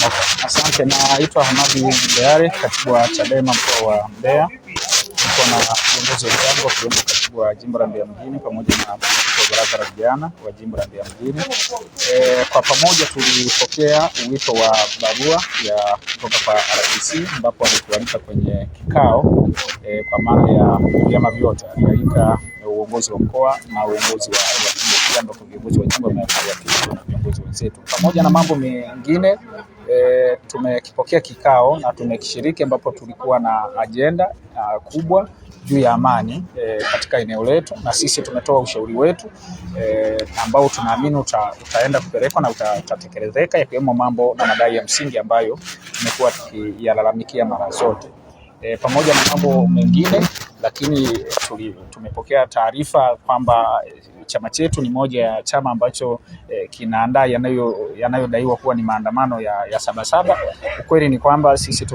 Okay. Asante, naitwa Hamadi Mbeare, katibu wa Chadema mkoa wa Mbeya. Niko na viongozi wenzangu wakiwemo katibu wa jimbo la Mbeya mjini pamoja na mwenyekiti wa baraza la vijana wa jimbo la Mbeya mjini. Kwa pamoja tulipokea wito wa barua ya kutoka kwa RPC ambapo walitualika kwenye kikao kwa maana ya vyama vyote, alialika uongozi wa mkoa na uongozi wa jimbo, ambapo viongozi wa jimbo wamewakilishwa na viongozi wenzetu. Pamoja na mambo mengine tumekipokea kikao na tumekishiriki, ambapo tulikuwa na agenda kubwa juu ya amani katika eneo letu, na sisi tumetoa ushauri wetu ambao tunaamini utaenda kupelekwa na utatekelezeka, yakiwemo mambo na madai ya msingi ambayo tumekuwa tukiyalalamikia mara zote. Pamoja na mambo mengine, lakini tumepokea taarifa kwamba chama chetu ni moja ya chama ambacho kinaandaa yanayodaiwa kuwa ni maandamano ya Sabasaba. Ukweli ni kwamba sisi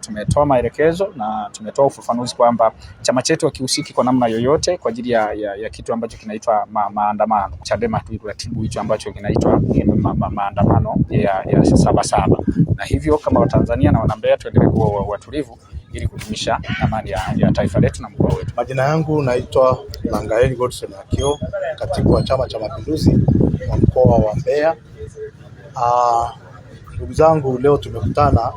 tumetoa maelekezo na tumetoa ufafanuzi kwamba chama chetu hakihusiki kwa namna yoyote kwa ajili ya kitu ambacho kinaitwa maandamano. Chadema turatibu hicho ambacho kinaitwa maandamano ya Sabasaba, na hivyo kama Watanzania na Wanambeya tuendelee kuwa watulivu ili kudumisha amani ya taifa letu na mkoa wetu. Majina yangu naitwa Langaeli Godson Akio, katibu wa Chama cha Mapinduzi wa mkoa wa Mbeya. Ndugu zangu, leo tumekutana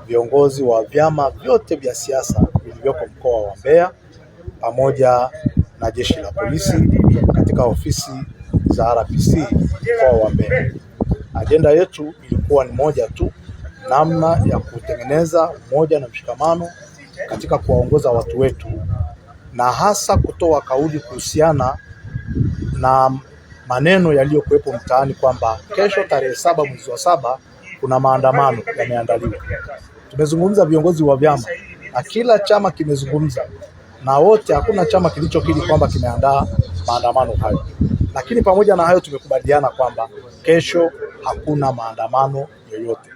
viongozi wa vyama vyote vya siasa vilivyoko mkoa wa Mbeya pamoja na jeshi la polisi katika ofisi za RPC mkoa wa Mbeya. Ajenda yetu ilikuwa ni moja tu, namna ya kutengeneza umoja na mshikamano katika kuwaongoza watu wetu, na hasa kutoa kauli kuhusiana na maneno yaliyokuwepo mtaani kwamba kesho tarehe 7 mwezi wa 7 kuna maandamano yameandaliwa. Tumezungumza viongozi wa vyama na kila chama kimezungumza, na wote hakuna chama kilichokiri kwamba kimeandaa maandamano hayo. Lakini pamoja na hayo tumekubaliana kwamba kesho hakuna maandamano yoyote.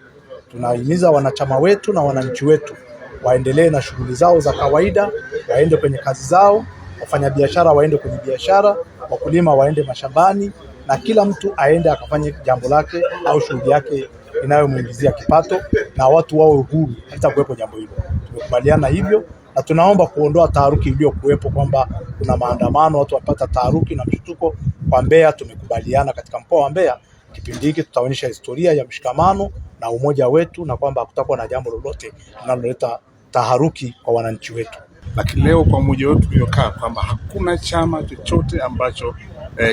Tunahimiza wanachama wetu na wananchi wetu waendelee na shughuli zao za kawaida, waende kwenye kazi zao, wafanyabiashara waende kwenye biashara, wakulima waende mashambani, na kila mtu aende akafanye jambo lake au shughuli yake inayomuingizia kipato, na watu wawe huru hata kuwepo jambo hilo. Tumekubaliana hivyo, na tunaomba kuondoa taharuki iliyokuwepo kwamba kuna maandamano, watu wapata taharuki na mshtuko kwa Mbeya. Tumekubaliana katika mkoa wa Mbeya kipindi hiki tutaonyesha historia ya mshikamano na umoja wetu, na kwamba hakutakuwa na jambo lolote linaloleta taharuki kwa wananchi wetu. Lakini leo kwa umoja wetu tuliokaa kwamba hakuna chama chochote ambacho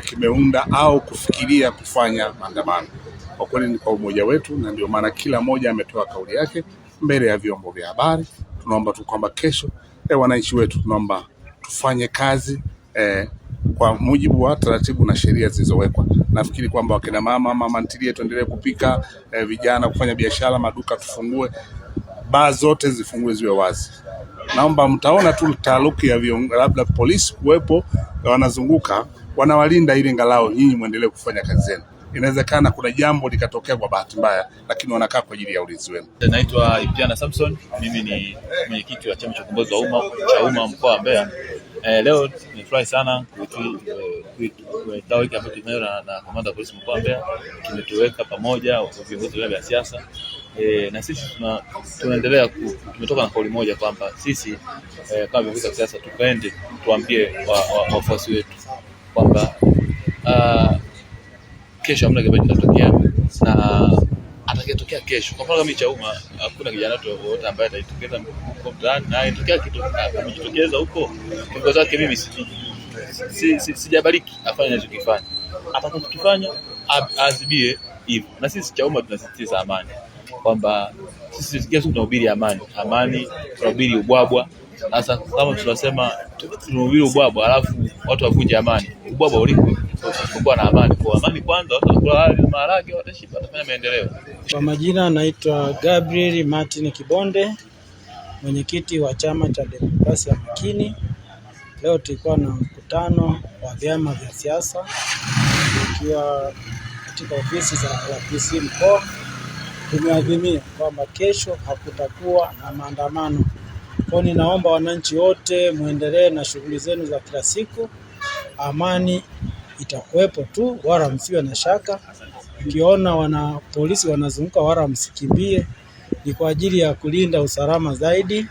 kimeunda au kufikiria kufanya maandamano. Kwa kweli ni kwa umoja wetu, na ndio maana kila mmoja ametoa kauli yake mbele ya vyombo vya habari. Tunaomba tu kwamba kesho wananchi wetu tunaomba tufanye kazi kwa mujibu wa taratibu na sheria zilizowekwa. Nafikiri kwamba wakina mama ntilie tuendelee kupika, vijana kufanya biashara, maduka tufungue, baa zote zifungue ziwe wazi. Naomba mtaona tu taharuki ya labda polisi kuwepo wanazunguka wanawalinda ili ngalao nyinyi muendelee kufanya kazi zenu. Inawezekana kuna jambo likatokea kwa bahati mbaya, lakini wanakaa kwa ajili ya ulinzi wenu. Naitwa Ipiana Samson, mimi ni mwenyekiti wa chama cha ukombozi wa umma mkoa wa Mbeya. Leo nimefurahi sana kikao hiki ambacho tumeona na kamanda wa polisi mkoa wa Mbeya. Tumetuweka pamoja viongozi wa siasa, na sisi tunaendelea tumetoka na kauli moja kwamba sisi kama viongozi wa siasa tukaende tuambie wafuasi wetu kwamba kesho hamna kitu kitatokea, na atakayetokea kesho, kwa mfano kama Chauma, hakuna kijana wote ambaye atajitokeza mtaani na itokea kitu amejitokeza huko kiongozi wake. Mimi sijabariki afanye anachokifanya, atakachokifanya azibie hivyo. Na sisi Chauma tunasisitiza amani, kwamba sisi kesho tunahubiri amani, tunahubiri ubwabwa. Sasa kama tunasema tunahubiri ubwabwa alafu watu wavunje amani, ubwabwa uliko kwa na amani. Kwa amani kwanza, watu wakula maharage, watashiba, watafanya maendeleo. Kwa majina naitwa Gabriel Martin Kibonde, mwenyekiti wa chama cha Demokrasia Makini. Leo tulikuwa na mkutano wa vyama vya siasa tukiwa katika ofisi za RPC mkoa. Tumeadhimia kwamba kesho hakutakuwa na maandamano. Kwa ninaomba wananchi wote muendelee na shughuli zenu za kila siku. Amani itakuwepo tu, wala msiwe na shaka. Ukiona polisi wanazunguka, wala msikimbie, ni kwa ajili ya kulinda usalama zaidi.